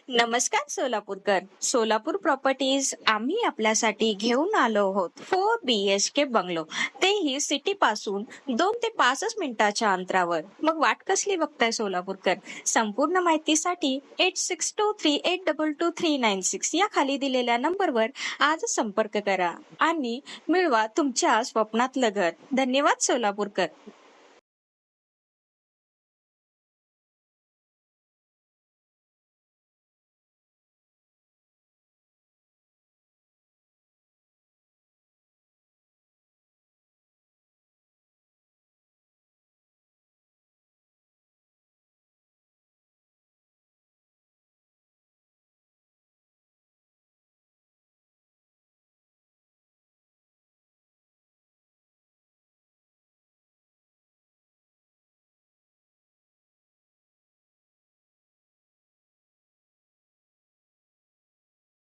नमस्कार सोलापूरकर. सोलापूर प्रॉपर्टीज आम्ही आपल्यासाठी घेऊन आलो आहोत 4 BHK बंगलो, तेही सिटी पासून 2 ते 5 मिनिटाच्या अंतरावर. मग वाट कसली बघताय सोलापूरकर? संपूर्ण माहितीसाठी 8623822396 या खाली दिलेल्या नंबरवर आज संपर्क करा आणि मिळवा तुमच्या स्वप्नातलं घर. धन्यवाद सोलापूरकर.